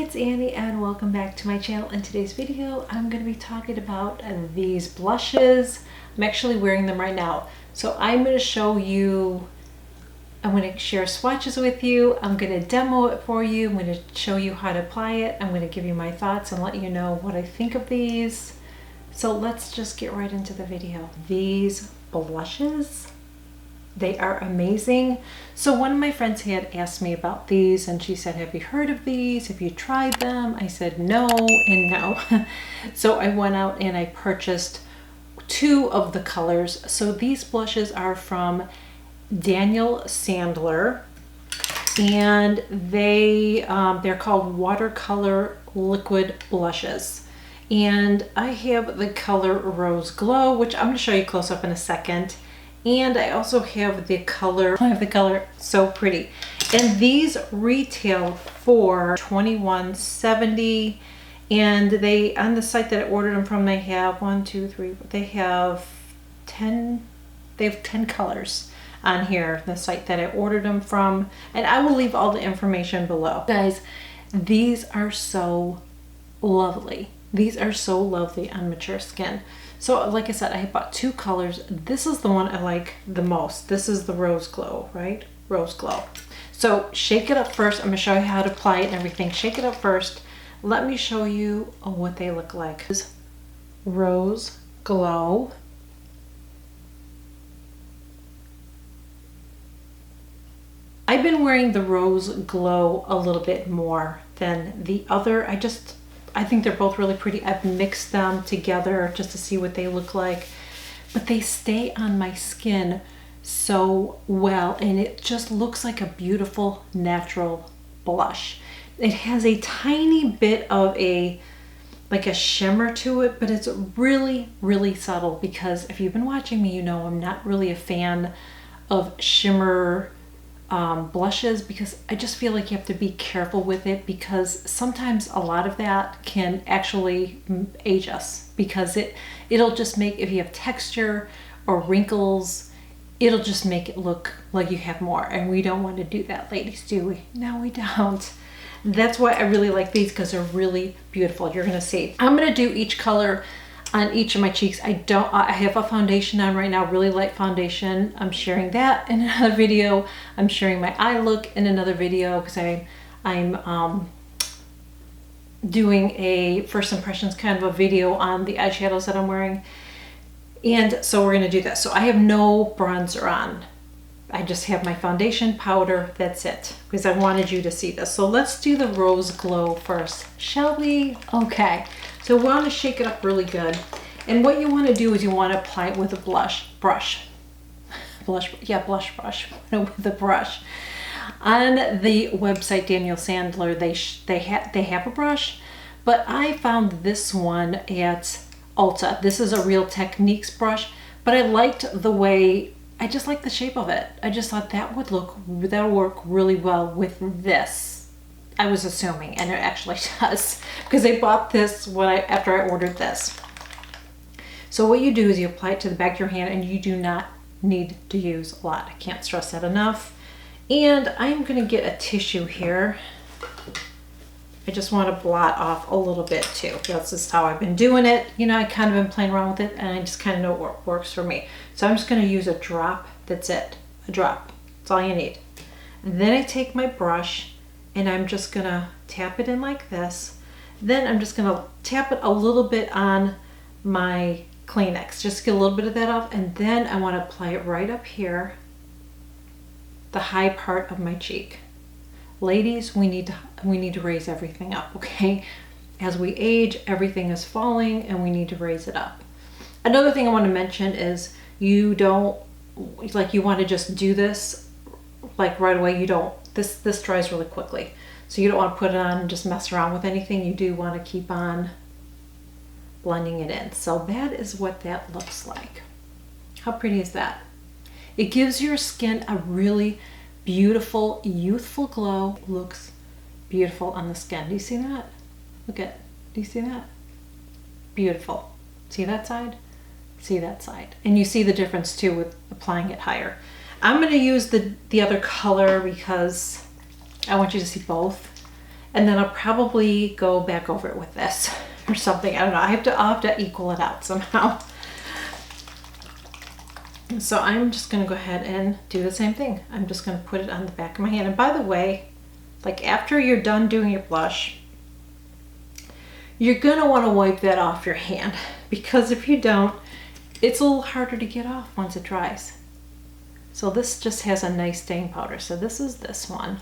it's Annie and welcome back to my channel. In today's video, I'm going to be talking about these blushes. I'm actually wearing them right now. So I'm going to show you, I'm going to share swatches with you. I'm going to demo it for you. I'm going to show you how to apply it. I'm going to give you my thoughts and let you know what I think of these. So let's just get right into the video. These blushes, they are amazing. So one of my friends had asked me about these and she said, have you heard of these? Have you tried them? I said no and no. So I went out and I purchased two of the colors. So these blushes are from Daniel Sandler and they're called Watercolor Liquid Blushes. And I have the color Rose Glow, which I'm going to show you close up in a second. And I also have the color, So Pretty. And these retail for $21.70. And they, on the site that I ordered them from, they have 10 colors on here, the site that I ordered them from. And I will leave all the information below. Guys, these are so lovely. These are so lovely on mature skin. So like I said, I bought two colors. This is the one I like the most. This is the Rose Glow, right? Rose Glow. So shake it up first. I'm gonna show you how to apply it and everything. Shake it up first. Let me show you what they look like. This is Rose Glow. I've been wearing the Rose Glow a little bit more than the other. I think they're both really pretty. I've mixed them together just to see what they look like, but they stay on my skin so well and it just looks like a beautiful natural blush. It has a tiny bit of like a shimmer to it, but it's really, really subtle because if you've been watching me, you know I'm not really a fan of shimmer blushes because I just feel like you have to be careful with it because sometimes a lot of that can actually age us because it'll just make, if you have texture or wrinkles, it'll just make it look like you have more, and we don't want to do that, ladies, do we? No, we don't. That's why I really like these because they're really beautiful. You're gonna see. I'm gonna do each color on each of my cheeks. I have a foundation on right now, really light foundation. I'm sharing that in another video. I'm sharing my eye look in another video because I'm doing a first impressions kind of a video on the eyeshadows that I'm wearing. And so we're gonna do that. So I have no bronzer on. I just have my foundation powder, that's it, because I wanted you to see this. So let's do the Rose Glow first, shall we? Okay, so we want to shake it up really good. And what you want to do is you want to apply it with a blush brush. No, with a brush. On the website, Daniel Sandler, they have a brush, but I found this one at Ulta. This is a Real Techniques brush, but I liked the way, I just like the shape of it. I just thought that would work really well with this. I was assuming, and it actually does, because I bought this after I ordered this. So what you do is you apply it to the back of your hand, and you do not need to use a lot. I can't stress that enough. And I'm gonna get a tissue here. I just want to blot off a little bit too. That's just how I've been doing it. You know, I kind of been playing around with it and I just kind of know what works for me. So I'm just going to use a drop. That's it. A drop. That's all you need. And then I take my brush and I'm just going to tap it in like this. Then I'm just going to tap it a little bit on my Kleenex. Just get a little bit of that off. And then I want to apply it right up here, the high part of my cheek. Ladies, we need to raise everything up, okay? As we age, everything is falling and we need to raise it up. Another thing I want to mention is you want to just do this like right away. This dries really quickly. So you don't want to put it on and just mess around with anything. You do want to keep on blending it in. So that is what that looks like. How pretty is that? It gives your skin a really beautiful, youthful glow. Looks beautiful on the skin. Do you see that? Do you see that? Beautiful. See that side? See that side. And you see the difference too with applying it higher. I'm going to use the other color because I want you to see both. And then I'll probably go back over it with this or something. I don't know. I'll have to equal it out somehow. So I'm just going to go ahead and do the same thing. I'm just going to put it on the back of my hand. And by the way, like after you're done doing your blush, you're going to want to wipe that off your hand, because if you don't, it's a little harder to get off once it dries. So this just has a nice staying powder. So this is this one.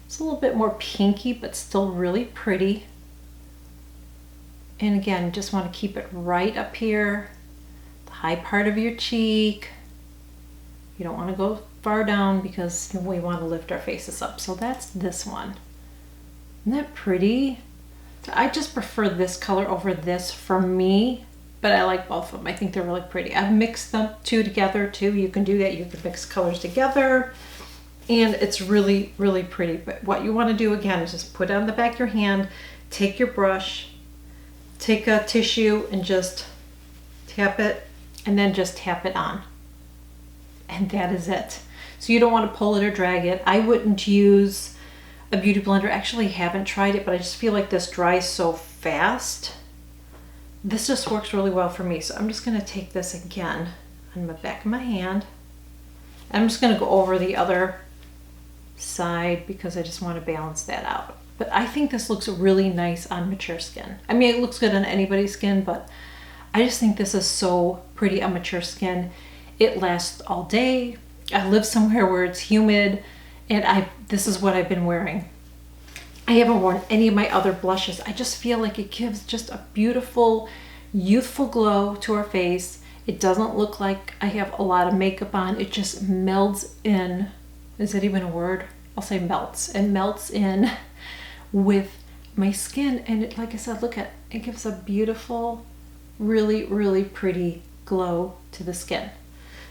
It's a little bit more pinky, but still really pretty. And again, just want to keep it right up here, the high part of your cheek. You don't want to go far down because we want to lift our faces up. So that's this one. Isn't that pretty? So I just prefer this color over this for me, but I like both of them. I think they're really pretty. I've mixed them two together too. You can do that. You can mix colors together and it's really, really pretty. But what you want to do again is just put it on the back of your hand, take your brush, take a tissue and just tap it, and then just tap it on. And that is it. So you don't want to pull it or drag it. I wouldn't use a beauty blender. Actually, haven't tried it, but I just feel like this dries so fast. This just works really well for me. So I'm just going to take this again on the back of my hand. I'm just going to go over the other side because I just want to balance that out. But I think this looks really nice on mature skin. I mean, it looks good on anybody's skin, but I just think this is so pretty on mature skin. It lasts all day. I live somewhere where it's humid, and this is what I've been wearing. I haven't worn any of my other blushes. I just feel like it gives just a beautiful, youthful glow to our face. It doesn't look like I have a lot of makeup on. It just melds in. Is that even a word? I'll say melts. And melts in with my skin. And it, like I said, look at it, gives a beautiful, really, really pretty glow to the skin.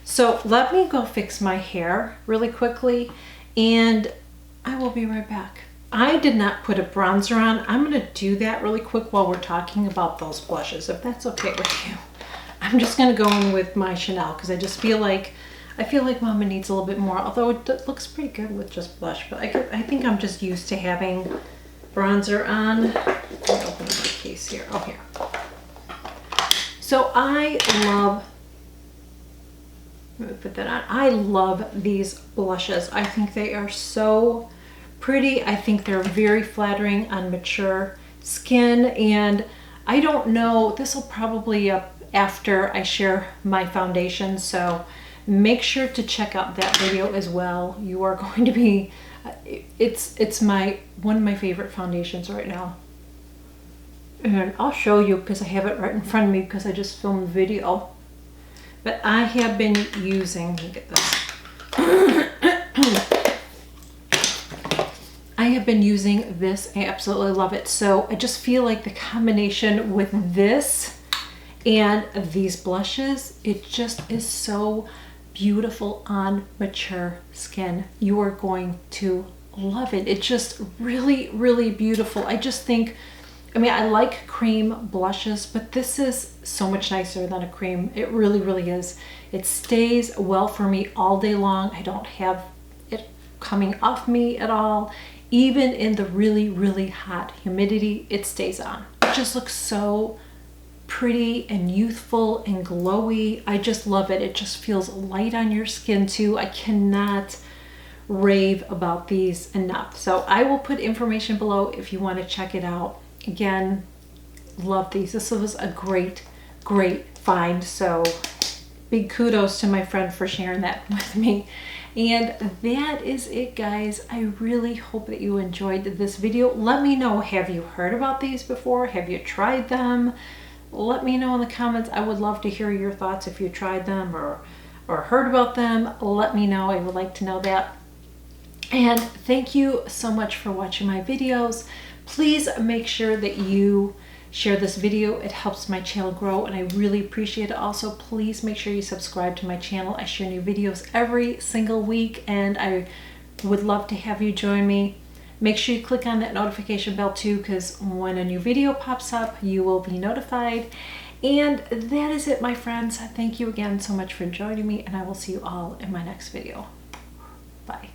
So let me go fix my hair really quickly and I will be right back. I did not put a bronzer on. I'm going to do that really quick while we're talking about those blushes, if that's okay with you. I'm just going to go in with my Chanel because I just feel like Mama needs a little bit more, although it looks pretty good with just blush, but I think I'm just used to having bronzer on. Let me open up my case here. Oh, here. So let me put that on. I love these blushes. I think they are so pretty. I think they're very flattering on mature skin, and I don't know, this will probably up after I share my foundation, so make sure to check out that video as well. You are going to be, it's one of my favorite foundations right now. And I'll show you because I have it right in front of me because I just filmed the video. But I have been using, look at this. I have been using this. I absolutely love it. So I just feel like the combination with this and these blushes, it just is so beautiful on mature skin. You are going to love it. It's just really, really beautiful. I just think, I mean, I like cream blushes, but this is so much nicer than a cream. It really, really is. It stays well for me all day long. I don't have it coming off me at all. Even in the really, really hot humidity, it stays on. It just looks so pretty and youthful and glowy. I just love it. It just feels light on your skin too. I cannot rave about these enough. So I will put information below if you want to check it out. Again, love these. This was a great, great find. So big kudos to my friend for sharing that with me. And that is it, guys. I really hope that you enjoyed this video. Let me know, have you heard about these before? Have you tried them? Let me know in the comments. I would love to hear your thoughts if you tried them or heard about them. Let me know. I would like to know that. And thank you so much for watching my videos. Please make sure that you share this video. It helps my channel grow and I really appreciate it. Also, please make sure you subscribe to my channel. I share new videos every single week and I would love to have you join me. Make sure you click on that notification bell too, because when a new video pops up, you will be notified. And that is it, my friends. Thank you again so much for joining me and I will see you all in my next video. Bye.